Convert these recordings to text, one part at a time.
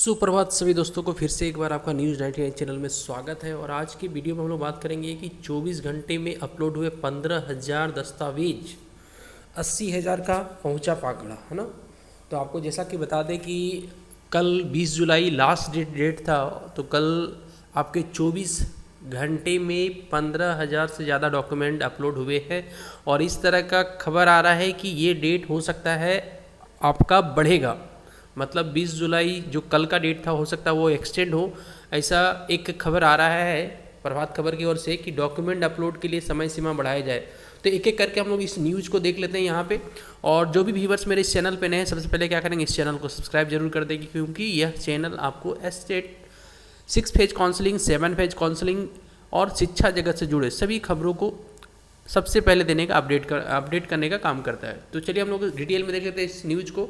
सुप्रभात सभी दोस्तों को फिर से एक बार आपका न्यूज़ 99 चैनल में स्वागत है। और आज की वीडियो में हम लोग बात करेंगे कि 24 घंटे में अपलोड हुए 15,000 दस्तावेज 80,000 का पहुंचा पाकड़ा, है ना। तो आपको जैसा कि बता दें कि कल 20 जुलाई लास्ट डेट था, तो कल आपके 24 घंटे में 15,000 से ज़्यादा डॉक्यूमेंट अपलोड हुए हैं। और इस तरह का खबर आ रहा है कि ये डेट हो सकता है आपका बढ़ेगा, मतलब 20 जुलाई जो कल का डेट था हो सकता है वो एक्सटेंड हो। ऐसा एक खबर आ रहा है प्रभात खबर की ओर से कि डॉक्यूमेंट अपलोड के लिए समय सीमा बढ़ाया जाए। तो एक एक करके हम लोग इस न्यूज़ को देख लेते हैं यहाँ पे। और जो भी व्यूवर्स मेरे इस चैनल पे नए हैं, सबसे पहले क्या करेंगे, इस चैनल को सब्सक्राइब जरूर कर देंगे, क्योंकि यह चैनल आपको estate 6 phase counselling, 7 phase counselling और शिक्षा जगत से जुड़े सभी खबरों को सबसे पहले देने का अपडेट करने का काम करता है। तो चलिए हम लोग डिटेल में देख लेते हैं इस न्यूज़ को।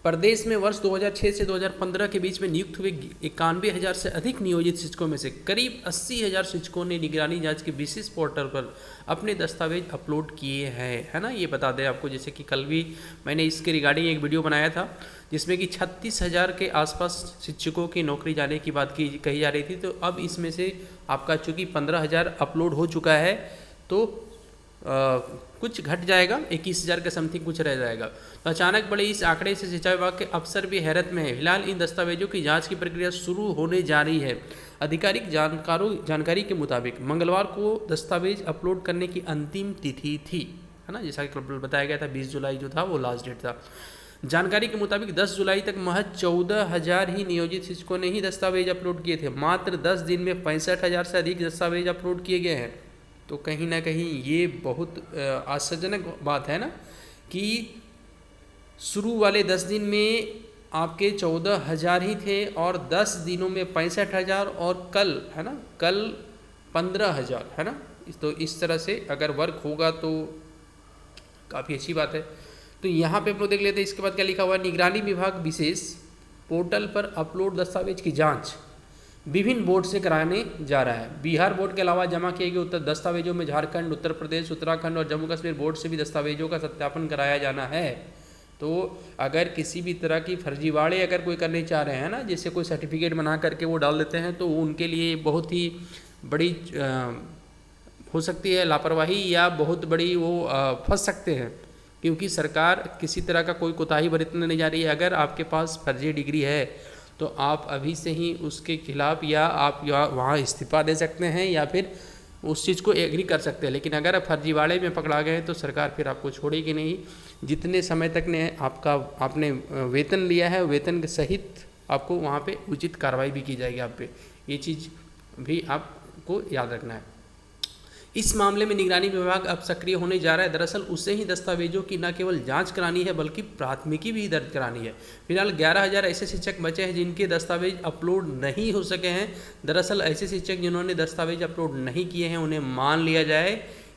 प्रदेश में वर्ष 2006 से 2015 के बीच में नियुक्त हुए 91,000 से अधिक नियोजित शिक्षकों में से करीब 80,000 शिक्षकों ने निगरानी जांच के विशेष पोर्टल पर अपने दस्तावेज अपलोड किए हैं, है ना। ये बता दें आपको, जैसे कि कल भी मैंने इसके रिगार्डिंग एक वीडियो बनाया था जिसमें कि 36,000 के आसपास शिक्षकों की नौकरी जाने की बात कही जा रही थी। तो अब इसमें से आपका चूँकि 15,000 अपलोड हो चुका है, तो कुछ घट जाएगा, 21,000 के समथिंग कुछ रह जाएगा। तो अचानक बढ़े इस आंकड़े से सिंचाई विभाग के अफसर भी हैरत में है। फिलहाल इन दस्तावेजों की जांच की प्रक्रिया शुरू होने जा रही है। आधिकारिक जानकारी के मुताबिक मंगलवार को दस्तावेज अपलोड करने की अंतिम तिथि थी, है ना। जैसा कि बताया गया था 20 जुलाई जो था वो लास्ट डेट था। जानकारी के मुताबिक 10 जुलाई तक महज 14,000 ही नियोजित शिक्षकों ने ही दस्तावेज अपलोड किए थे। मात्र 10 दिन में 65,000 से अधिक दस्तावेज अपलोड किए गए हैं। तो कहीं ना कहीं ये बहुत आश्चर्यजनक बात है ना, कि शुरू वाले 10 दिन में आपके 14,000 ही थे और 10 दिनों में 65,000, और कल, है ना, कल 15,000, है ना। तो इस तरह से अगर वर्क होगा तो काफ़ी अच्छी बात है। तो यहाँ पे हम लोग देख लेते हैं इसके बाद क्या लिखा हुआ है। निगरानी विभाग विशेष पोर्टल पर अपलोड दस्तावेज की जाँच विभिन्न बोर्ड से कराने जा रहा है। बिहार बोर्ड के अलावा जमा किए गए उत्तर दस्तावेजों में झारखंड, उत्तर प्रदेश, उत्तराखंड और जम्मू कश्मीर बोर्ड से भी दस्तावेजों का सत्यापन कराया जाना है। तो अगर किसी भी तरह की फर्जीवाड़े अगर कोई करने चाह रहे हैं ना, जैसे कोई सर्टिफिकेट बना करके वो डाल देते हैं, तो उनके लिए बहुत ही बड़ी हो सकती है लापरवाही, या बहुत बड़ी वो फंस सकते हैं, क्योंकि सरकार किसी तरह का कोई कोताही बरतने नहीं जा रही है। अगर आपके पास फर्जी डिग्री है तो आप अभी से ही उसके खिलाफ या आप वहाँ इस्तीफा दे सकते हैं या फिर उस चीज़ को एग्री कर सकते हैं। लेकिन अगर आप फर्जीवाड़े में पकड़ा गए तो सरकार फिर आपको छोड़ेगी नहीं। जितने समय तक ने आपने वेतन लिया है, वेतन के सहित आपको वहाँ पे उचित कार्रवाई भी की जाएगी आप पे। ये चीज़ भी आपको याद रखना है। इस मामले में निगरानी विभाग अब सक्रिय होने जा रहा है। दरअसल उसे ही दस्तावेजों की न केवल जांच करानी है बल्कि प्राथमिकी भी दर्ज करानी है। फिलहाल 11,000 ऐसे शिक्षक बचे हैं जिनके दस्तावेज अपलोड नहीं हो सके हैं। दरअसल ऐसे शिक्षक जिन्होंने दस्तावेज अपलोड नहीं किए हैं, उन्हें मान लिया जाए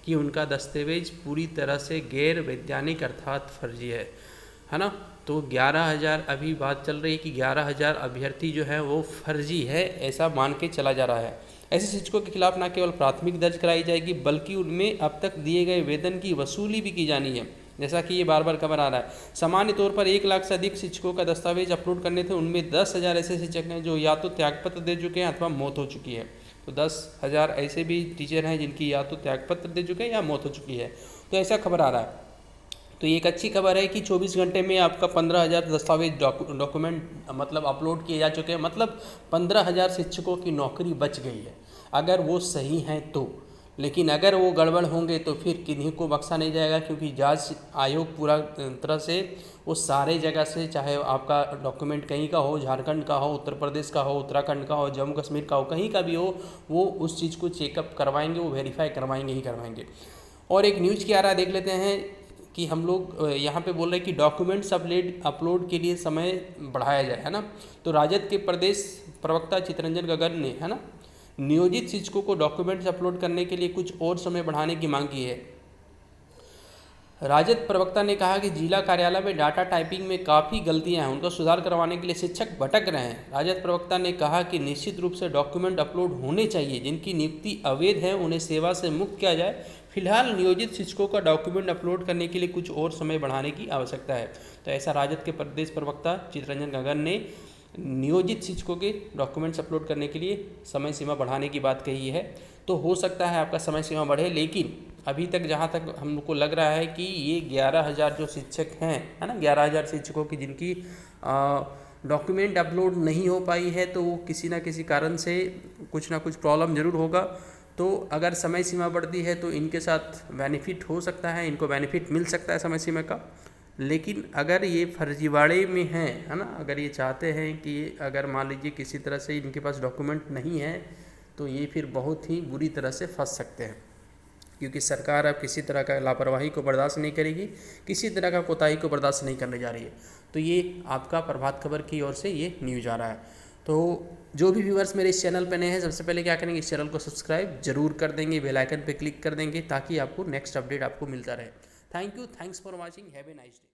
कि उनका दस्तावेज पूरी तरह से गैर वैधानिक अर्थात फर्जी है ना। तो 11,000 अभी बात चल रही है कि 11,000 अभ्यर्थी जो है वो फर्जी है, ऐसा मान के चला जा रहा है। ऐसे शिक्षकों के खिलाफ न केवल प्राथमिक दर्ज कराई जाएगी बल्कि उनमें अब तक दिए गए वेतन की वसूली भी की जानी है, जैसा कि ये बार बार खबर आ रहा है। सामान्य तौर पर 1 लाख से अधिक शिक्षकों का दस्तावेज अपलोड करने थे। उनमें 10,000 ऐसे शिक्षक हैं जो या तो त्यागपत्र दे चुके हैं अथवा मौत हो चुकी है। तो 10,000 ऐसे भी टीचर हैं जिनकी या तो त्यागपत्र दे चुके हैं या मौत हो चुकी है। तो ऐसा खबर आ रहा है। तो ये एक अच्छी खबर है कि 24 घंटे में आपका 15,000 दस्तावेज डॉक्यूमेंट मतलब अपलोड किए जा चुके हैं। मतलब 15,000 शिक्षकों की नौकरी बच गई है अगर वो सही हैं तो। लेकिन अगर वो गड़बड़ होंगे तो फिर किन्हीं को बख्शा नहीं जाएगा, क्योंकि जांच आयोग पूरा तरह से वो सारे जगह से, चाहे आपका डॉक्यूमेंट कहीं का हो, झारखंड का हो, उत्तर प्रदेश का हो, उत्तराखंड का हो, जम्मू कश्मीर का हो, कहीं का भी हो, वो उस चीज़ को चेकअप करवाएंगे, वो वेरीफाई करवाएंगे ही करवाएंगे। और एक न्यूज़ क्या आ रहा है देख लेते हैं कि हम लोग यहाँ पे बोल रहे हैं कि डॉक्यूमेंट्स अपलोड के लिए समय बढ़ाया जाए, है ना। तो राजद के प्रदेश प्रवक्ता चितरंजन गगन ने, है ना, नियोजित शिक्षकों को डॉक्यूमेंट्स अपलोड करने के लिए कुछ और समय बढ़ाने की मांग की है। राजद प्रवक्ता ने कहा कि जिला कार्यालय में डाटा टाइपिंग में काफ़ी गलतियां हैं, उनका सुधार करवाने के लिए शिक्षक भटक रहे हैं। राजद प्रवक्ता ने कहा कि निश्चित रूप से डॉक्यूमेंट अपलोड होने चाहिए, जिनकी नियुक्ति अवैध है उन्हें सेवा से मुक्त किया जाए। फिलहाल नियोजित शिक्षकों का डॉक्यूमेंट अपलोड करने के लिए कुछ और समय बढ़ाने की आवश्यकता है। तो ऐसा राजद के प्रदेश प्रवक्ता चितरंजन गगन ने नियोजित शिक्षकों के डॉक्यूमेंट्स अपलोड करने के लिए समय सीमा बढ़ाने की बात कही है। तो हो सकता है आपका समय सीमा बढ़े, लेकिन अभी तक जहाँ तक हम लोग को लग रहा है कि ये 11,000 जो शिक्षक हैं, है ना, 11,000 शिक्षकों की जिनकी डॉक्यूमेंट अपलोड नहीं हो पाई है, तो वो किसी ना किसी कारण से कुछ ना कुछ प्रॉब्लम ज़रूर होगा। तो अगर समय सीमा बढ़ती है तो इनके साथ बेनिफिट हो सकता है, इनको बेनिफिट मिल सकता है समय सीमा का। लेकिन अगर ये फर्जीवाड़े में हैं, है ना, अगर ये चाहते हैं कि अगर मान लीजिए किसी तरह से इनके पास डॉक्यूमेंट नहीं है, तो ये फिर बहुत ही बुरी तरह से फंस सकते हैं, क्योंकि सरकार अब किसी तरह का लापरवाही को बर्दाश्त नहीं करेगी, किसी तरह का कोताही को बर्दाश्त नहीं करने जा रही है। तो ये आपका प्रभात खबर की ओर से ये न्यूज़ आ रहा है। तो जो भी व्यूअर्स मेरे इस चैनल पर नए हैं, सबसे पहले क्या करेंगे, इस चैनल को सब्सक्राइब जरूर कर देंगे, बेल आइकन पे क्लिक कर देंगे, ताकि आपको नेक्स्ट अपडेट आपको मिलता रहे। Thank you, thanks for watching, have a nice day.